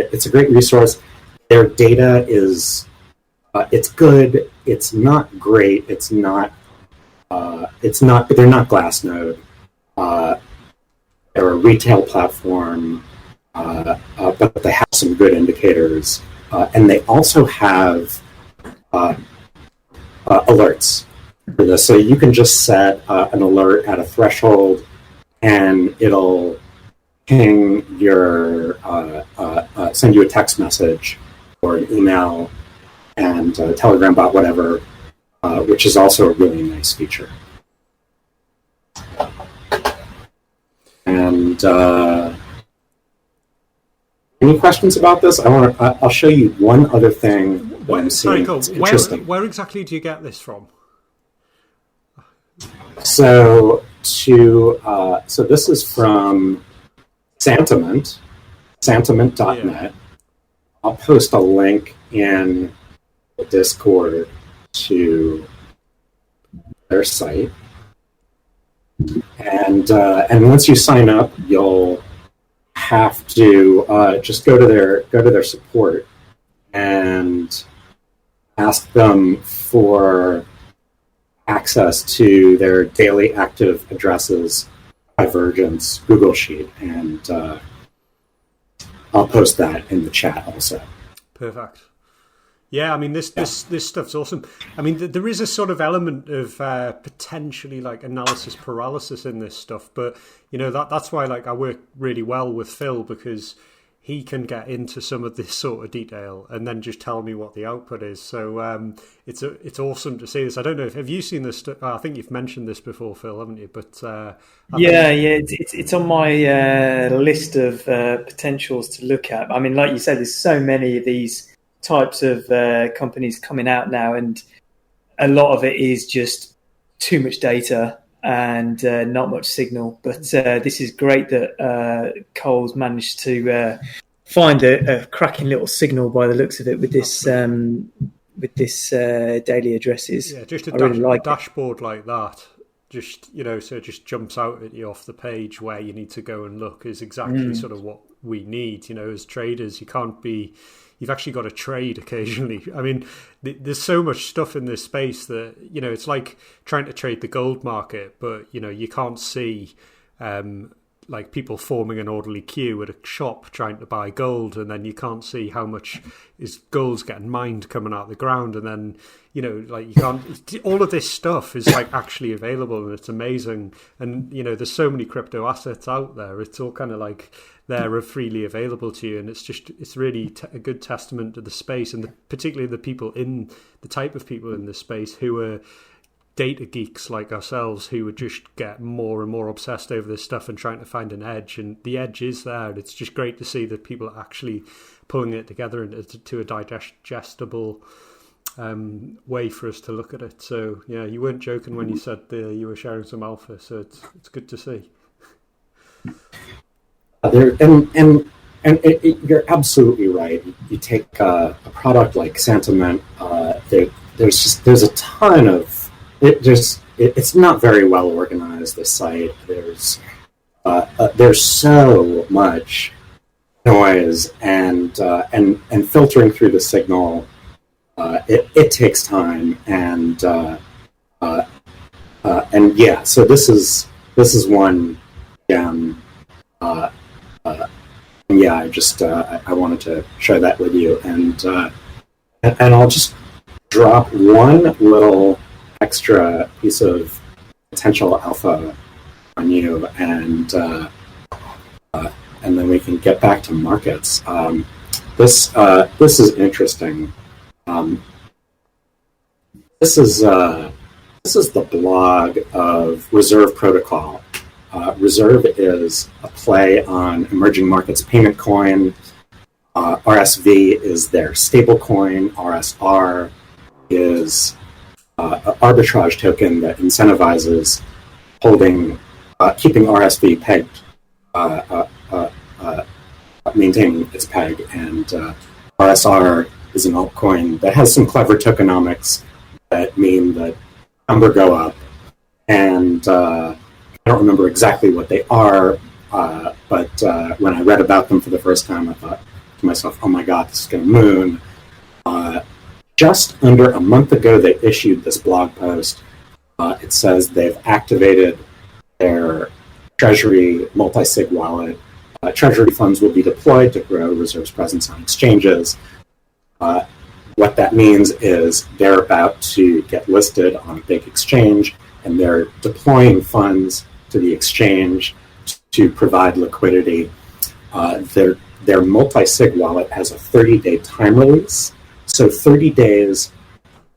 It's a great resource. Their data is it's good. It's not great. They're not Glassnode. They're a retail platform, but they have some good indicators, and they also have alerts for this. So you can just set an alert at a threshold, and it'll ping your send you a text message or an email and a Telegram bot, whatever, which is also a really nice feature. And any questions about this? I'll show you one other thing that I'm seeing. That's interesting. Where exactly do you get this from? So this is from Santiment.net. Yeah. I'll post a link in the Discord to their site. And once you sign up, you'll have to just go to their support and ask them for access to their daily active addresses divergence Google Sheet, and I'll post that in the chat also. Perfect. Yeah, I mean, this stuff's awesome. I mean, there is a sort of element of potentially like analysis paralysis in this stuff, but you know that's why like I work really well with Phil, because he can get into some of this sort of detail and then just tell me what the output is. So it's awesome to see this. I don't know have you seen this? I think you've mentioned this before, Phil, haven't you? But it's on my list of potentials to look at. I mean, like you said, there's so many of these types of companies coming out now, and a lot of it is just too much data and not much signal. But this is great that Cole's managed to find a cracking little signal by the looks of it with this daily addresses. Yeah, just a really dashboard like that. Just so it just jumps out at you off the page where you need to go and look is exactly sort of what we need. As traders, you've actually got to trade occasionally. I mean, there's so much stuff in this space that, it's like trying to trade the gold market, but, you can't see like people forming an orderly queue at a shop trying to buy gold, and then you can't see how much is gold's getting mined coming out of the ground, and then like you can't. All of this stuff is like actually available, and it's amazing. And there's so many crypto assets out there. It's all kind of like they're freely available to you, and it's really a good testament to the space, and particularly the type of people in this space who are data geeks like ourselves, who would just get more and more obsessed over this stuff and trying to find an edge. And the edge is there. And it's just great to see that people are actually pulling it together into a digestible way for us to look at it. So yeah, you weren't joking when you said you were sharing some alpha. So it's good to see. You're absolutely right. You take a product like Sentiment. There's a ton of it's not very well organized, this site. There's so much noise and filtering through the signal. It takes time, and yeah. So this is one gem. Yeah, I wanted to share that with you, and I'll just drop one little extra piece of potential alpha on you, and then we can get back to markets. This is interesting. This is the blog of Reserve Protocol. Reserve is a play on emerging markets payment coin. RSV is their stable coin. RSR is an arbitrage token that incentivizes keeping RSV pegged, maintaining its peg. And RSR is an altcoin that has some clever tokenomics that mean that number go up. And I don't remember exactly what they are, but when I read about them for the first time, I thought to myself, oh my God, this is going to moon. Just under a month ago, they issued this blog post. It says they've activated their Treasury multi-sig wallet. Treasury funds will be deployed to grow Reserve's presence on exchanges. What that means is they're about to get listed on a big exchange, and they're deploying funds to the exchange to provide liquidity. Their multi-sig wallet has a 30-day time release. So 30 days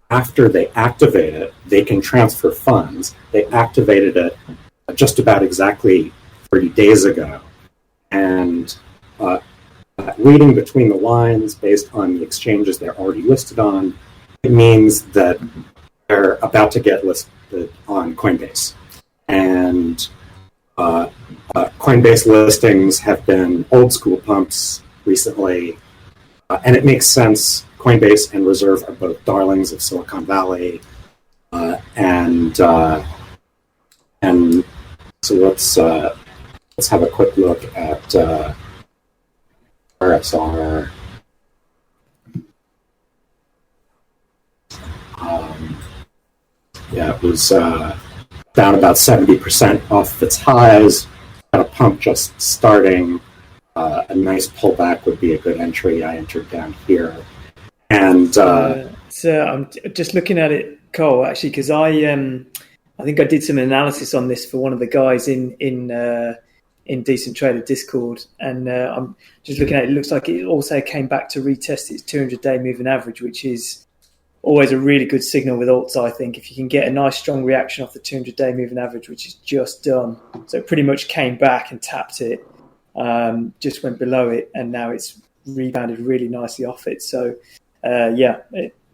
after they activate it, they can transfer funds. They activated it just about exactly 30 days ago. And reading between the lines based on the exchanges they're already listed on, it means that they're about to get listed on Coinbase. And Coinbase listings have been old school pumps recently, and it makes sense. Coinbase and Reserve are both darlings of Silicon Valley, and so let's have a quick look at RSR. It was down about 70% off its highs. Got a pump just starting. A nice pullback would be a good entry. I entered down here. And so I'm just looking at it, Cole, actually, because I think I did some analysis on this for one of the guys in Decent Trader Discord, and I'm just looking at it. It looks like it also came back to retest its 200-day moving average, which is always a really good signal with alts, I think. If you can get a nice strong reaction off the 200-day moving average, which is just done. So it pretty much came back and tapped it, just went below it, and now it's rebounded really nicely off it. So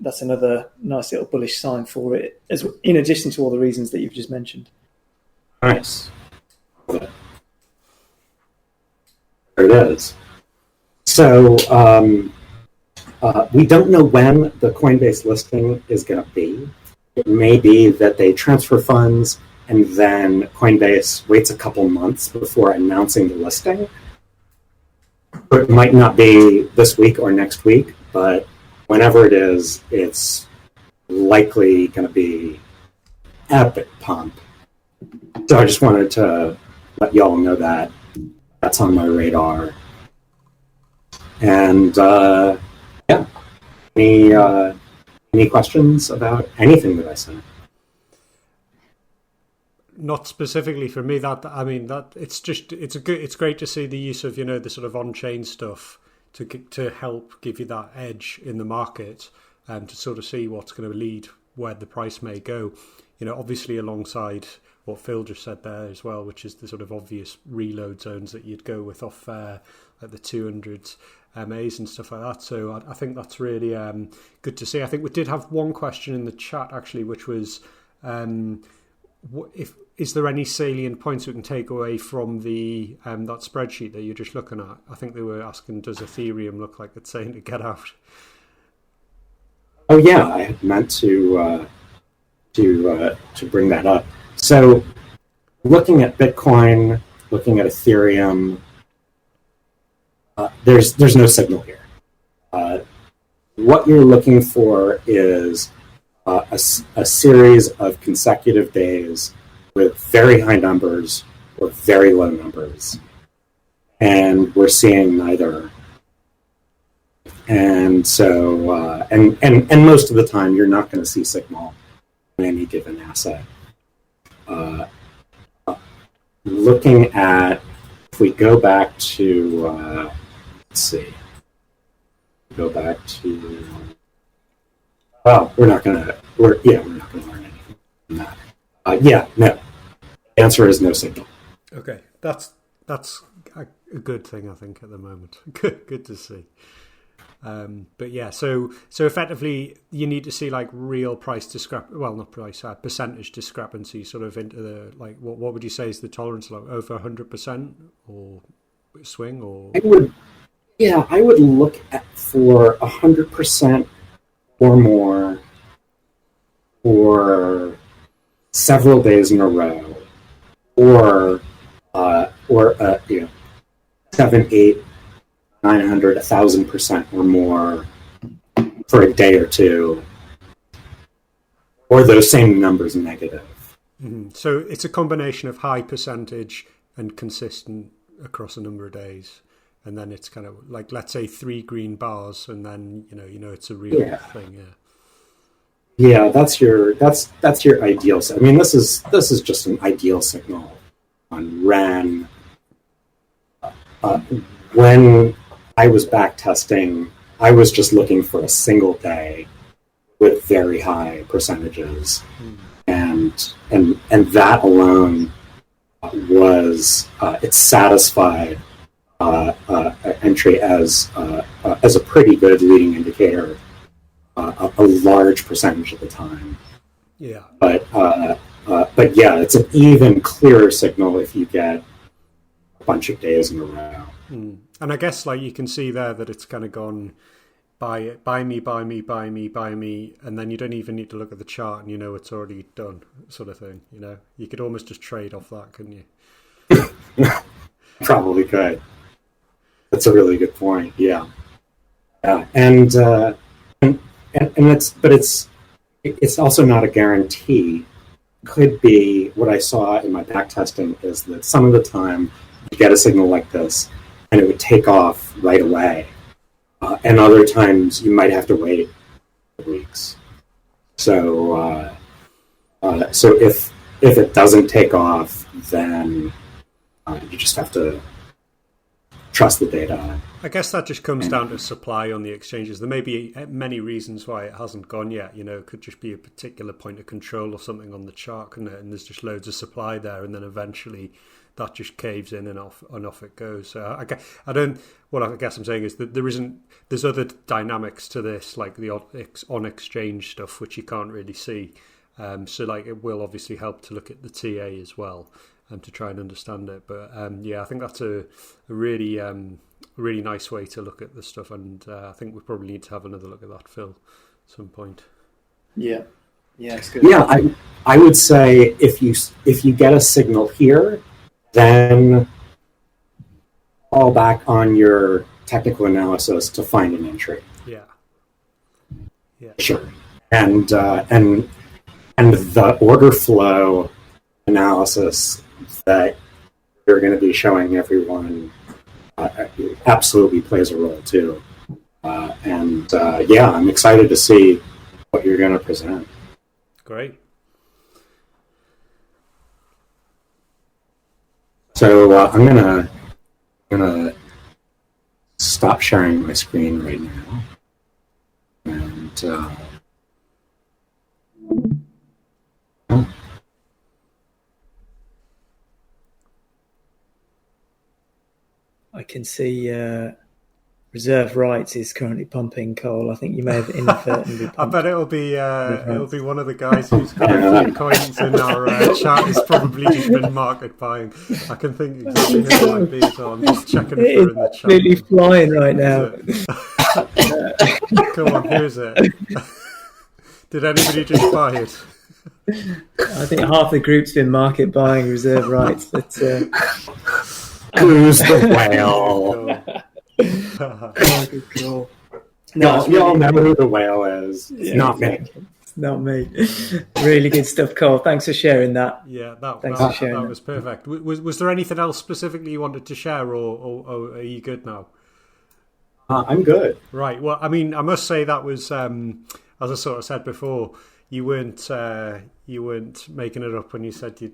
that's another nice little bullish sign for it, in addition to all the reasons that you've just mentioned. Nice. There it is. So we don't know when the Coinbase listing is going to be. It may be that they transfer funds and then Coinbase waits a couple months before announcing the listing. It might not be this week or next week, but whenever it is, it's likely going to be epic pump. So I just wanted to let y'all know that. that's on my radar. And yeah, any questions about anything that I said? Not specifically for me. It's great to see the use of the sort of on-chain stuff to help give you that edge in the market, and to sort of see what's going to lead where the price may go. Obviously alongside what Phil just said there as well, which is the sort of obvious reload zones that you'd go with off like the 200s MAs and stuff like that. So I think that's really good to see. I think we did have one question in the chat actually, which was is there any salient points we can take away from the that spreadsheet that you're just looking at? I think they were asking, does Ethereum look like it's saying to get out? Oh yeah, I had meant to bring that up. So, looking at Bitcoin, looking at Ethereum, there's no signal here. What you're looking for is a series of consecutive days with very high numbers or very low numbers, and we're seeing neither. And so, and most of the time, you're not going to see signal in any given asset. Looking at, if we go back to, let's see, go back to, well, we're not going to learn anything from that. No. The answer is no signal. Okay, that's a good thing, I think, at the moment. Good to see. But yeah, so effectively you need to see like real price percentage discrepancy sort of into the, like, what would you say is the tolerance, like over 100% or swing? Or I would look for 100% or more for several days in a row, or 7, 8, 900, 1,000% or more for a day or two, or those same numbers negative. Mm-hmm. So it's a combination of high percentage and consistent across a number of days, and then it's kind of like, let's say 3 green bars, and then it's a real thing. Yeah, that's your ideal. I mean, this is just an ideal signal on REN. When I was back testing, I was just looking for a single day with very high percentages, and that alone was it satisfied entry as a pretty good leading indicator, a large percentage of the time. Yeah. But yeah, it's an even clearer signal if you get a bunch of days in a row. And I guess like you can see there that it's kind of gone buy me, and then you don't even need to look at the chart and it's already done, sort of thing. You could almost just trade off that, couldn't you? Probably could. That's a really good point. Yeah. And it's also not a guarantee. Could be what I saw in my back testing is that some of the time you get a signal like this and it would take off right away, and other times you might have to wait weeks. So if it doesn't take off, then you just have to trust the data. I guess that just comes down to supply on the exchanges. There may be many reasons why it hasn't gone yet. It could just be a particular point of control or something on the chart, and there's just loads of supply there, and then eventually that just caves in and off it goes. So what I guess I'm saying is that there's other dynamics to this, like the on exchange stuff, which you can't really see. So like it will obviously help to look at the TA as well, to try and understand it. But I think that's a really really nice way to look at the stuff, and I think we probably need to have another look at that, Phil, at some point. Yeah, it's good. Yeah, I would say if you get a signal here, then fall back on your technical analysis to find an entry. Yeah. Sure. And the order flow analysis that you're going to be showing everyone absolutely plays a role too. I'm excited to see what you're going to present. Great. So I'm gonna stop sharing my screen right now, and I can see reserve rights is currently pumping, Cole. I think you may have inadvertently pumped. I bet it'll be one of the guys who's got a few coins in our chat has probably just been market buying. I can think exactly who it might be as well. I'm just checking if they're in the chat. Absolutely flying right now. Come on, who is it? Did anybody just buy it? I think half the group's been market buying reserve rights. But, who's the whale? Cool. No, you all know who the whale is. It's not me. It's not me. Really good stuff, Cole. Thanks for sharing that. Yeah, that was perfect. Was there anything else specifically you wanted to share, or are you good now? I'm good. Right. Well, I mean, I must say that was, as I sort of said before, you weren't making it up when you said you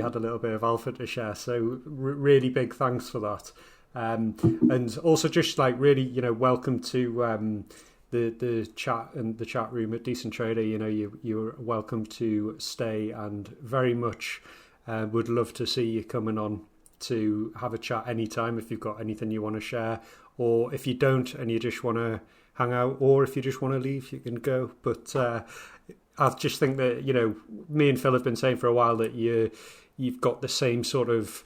had a little bit of alpha to share. So really big thanks for that. And also just like really, welcome to the chat and the chat room at Decent Trader. You're welcome to stay, and very much would love to see you coming on to have a chat anytime if you've got anything you want to share, or if you don't and you just want to hang out, or if you just want to leave, you can go. But I just think that me and Phil have been saying for a while that you've got the same sort of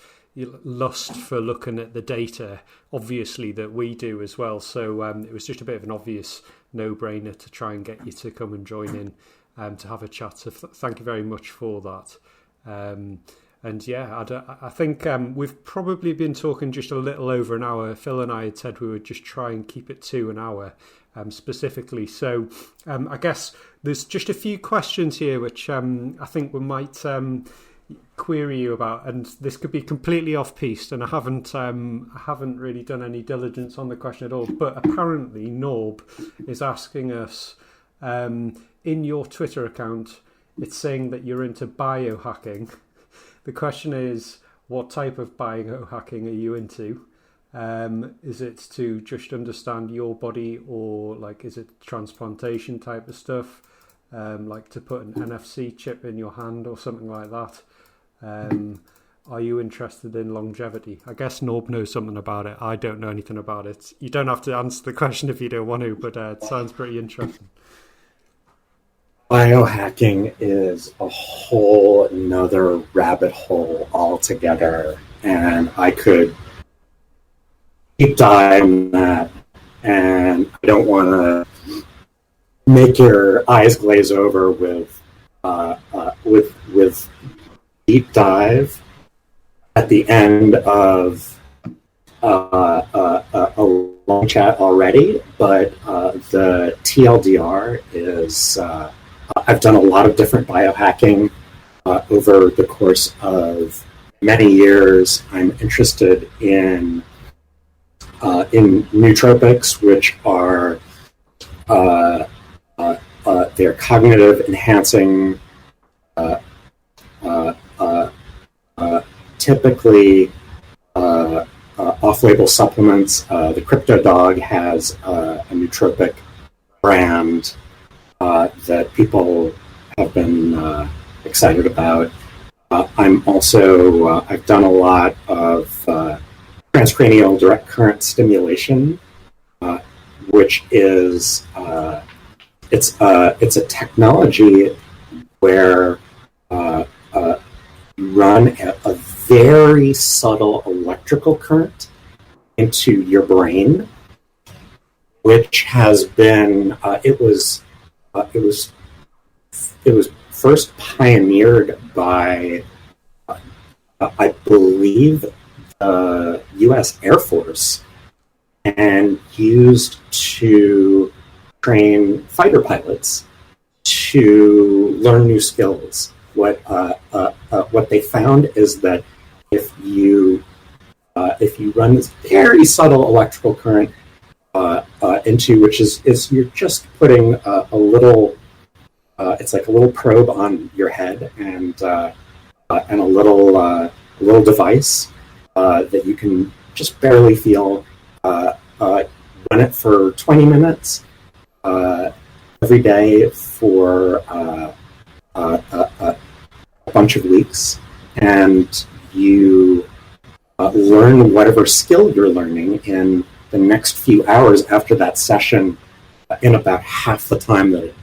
lust for looking at the data, obviously, that we do as well. So it was just a bit of an obvious no-brainer to try and get you to come and join in to have a chat. So thank you very much for that. And yeah, I think we've probably been talking just a little over an hour. Phil and I had said we would just try and keep it to an hour specifically. So I guess there's just a few questions here which I think we might query you about, and this could be completely off-piste, and I haven't really done any diligence on the question at all, but apparently Norb is asking us, in your Twitter account, it's saying that you're into biohacking. The question is, what type of biohacking are you into? Is it to just understand your body, or like is it transplantation type of stuff, like to put an NFC chip in your hand or something like that? Are you interested in longevity? I guess Norb knows something about it. I don't know anything about it. You don't have to answer the question if you don't want to, but it sounds pretty interesting. Biohacking is a whole another rabbit hole altogether, and I could deep dive in that, and I don't want to make your eyes glaze over with deep dive at the end of a long chat already, but the TLDR is I've done a lot of different biohacking over the course of many years. I'm interested in nootropics, which are they're cognitive enhancing, typically off-label supplements. The Crypto Dog has a nootropic brand that people have been excited about. I'm also I've done a lot of transcranial direct current stimulation, which is it's a technology where you run a very subtle electrical current into your brain, which has been it was first pioneered by I believe the U.S. Air Force and used to train fighter pilots to learn new skills. What they found is that if you run this very subtle electrical current into, which is you're just putting a little, it's like a little probe on your head and a little device that you can just barely feel. Run it for 20 minutes every day for a bunch of weeks, and you learn whatever skill you're learning in the next few hours after that session in about half the time that it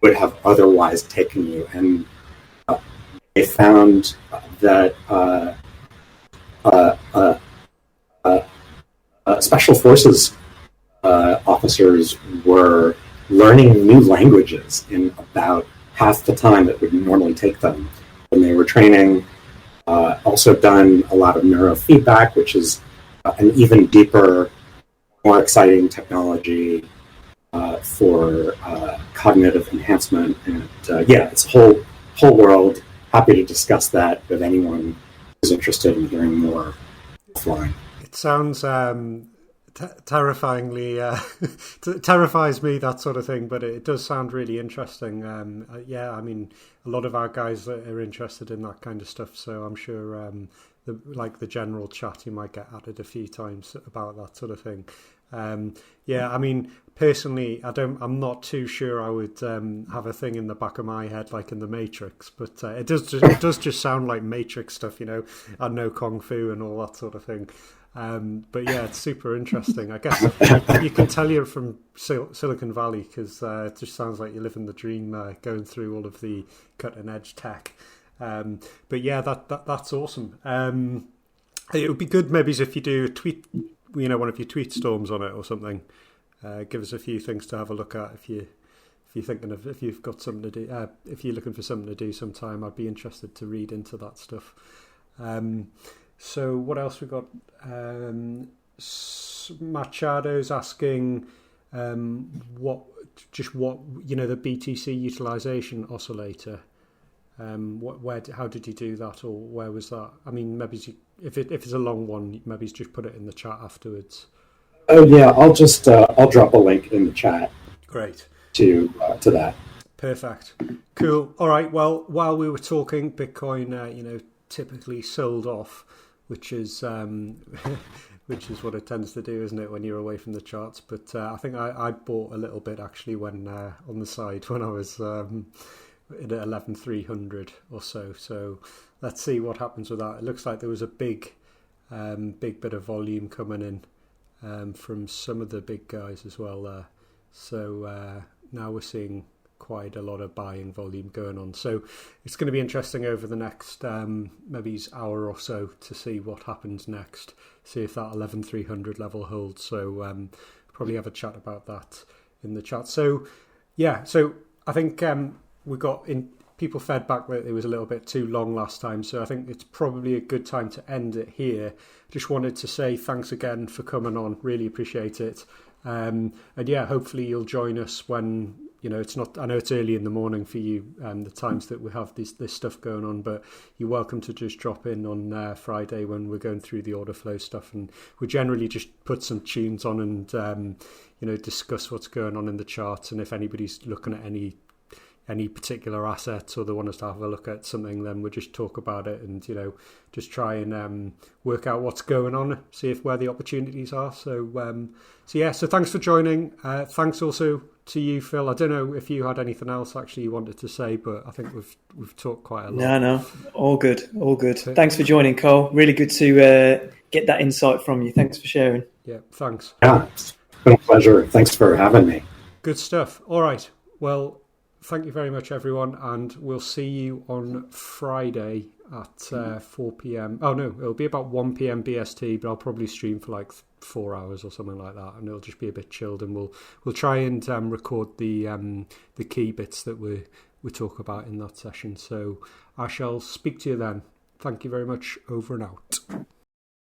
would have otherwise taken you. And they found that special forces officers were learning new languages in about half the time that would normally take them when they were training. Also done a lot of neurofeedback, which is an even deeper, more exciting technology for cognitive enhancement. And it's a whole world. Happy to discuss that with anyone who's interested in hearing more offline. It sounds terrifyingly terrifies me, that sort of thing, but it does sound really interesting. I mean, a lot of our guys are interested in that kind of stuff, so I'm sure the general chat you might get added a few times about that sort of thing. I mean, personally, I'm not too sure I would have a thing in the back of my head like in the Matrix, but it does just sound like Matrix stuff, I know Kung Fu and all that sort of thing. But yeah, it's super interesting. I guess you can tell you're from Silicon Valley because it just sounds like you're living the dream, going through all of the cutting edge tech. But yeah, that's awesome. It would be good maybe if you do a tweet, one of your tweet storms on it or something. Give us a few things to have a look at if you've got something to do. If you're looking for something to do sometime, I'd be interested to read into that stuff. So what else we got? Machado's asking what the BTC utilization oscillator. How did you do that, or where was that? I mean, maybe if it's a long one, maybe just put it in the chat afterwards. Oh yeah, I'll drop a link in the chat. Great. To that. Perfect. Cool. All right. Well, while we were talking, Bitcoin, typically sold off, which is what it tends to do, isn't it, when you're away from the charts? But I think I bought a little bit actually when on the side when I was at 11,300 or so. So let's see what happens with that. It looks like there was a big bit of volume coming in from some of the big guys as well there. So now we're seeing quite a lot of buying volume going on. So it's going to be interesting over the next maybe hour or so to see what happens next. See if that 11,300 level holds. So probably have a chat about that in the chat. So yeah, so I think we got in. People fed back that it was a little bit too long last time, so I think it's probably a good time to end it here. Just wanted to say thanks again for coming on. Really appreciate it. And yeah, hopefully you'll join us when it's not. I know it's early in the morning for you, the times that we have this stuff going on, but you're welcome to just drop in on Friday when we're going through the order flow stuff, and we generally just put some tunes on and discuss what's going on in the charts, and if anybody's looking at any particular assets or they want us to have a look at something, then we'll just talk about it and just try and work out what's going on, see where the opportunities are. So thanks for joining. Thanks also to you, Phil. I don't know if you had anything else actually you wanted to say, but I think we've talked quite a lot. No, all good. Thanks for joining, Cole. Really good to get that insight from you. Thanks for sharing. Yeah, thanks. Yeah, it's been a pleasure. Thanks for having me. Good stuff. All right. Well, thank you very much, everyone, and we'll see you on Friday at 4 p.m. Oh, no, it'll be about 1 p.m. BST, but I'll probably stream for like 4 hours or something like that, and it'll just be a bit chilled, and we'll try and record the key bits that we talk about in that session. So I shall speak to you then. Thank you very much. Over and out.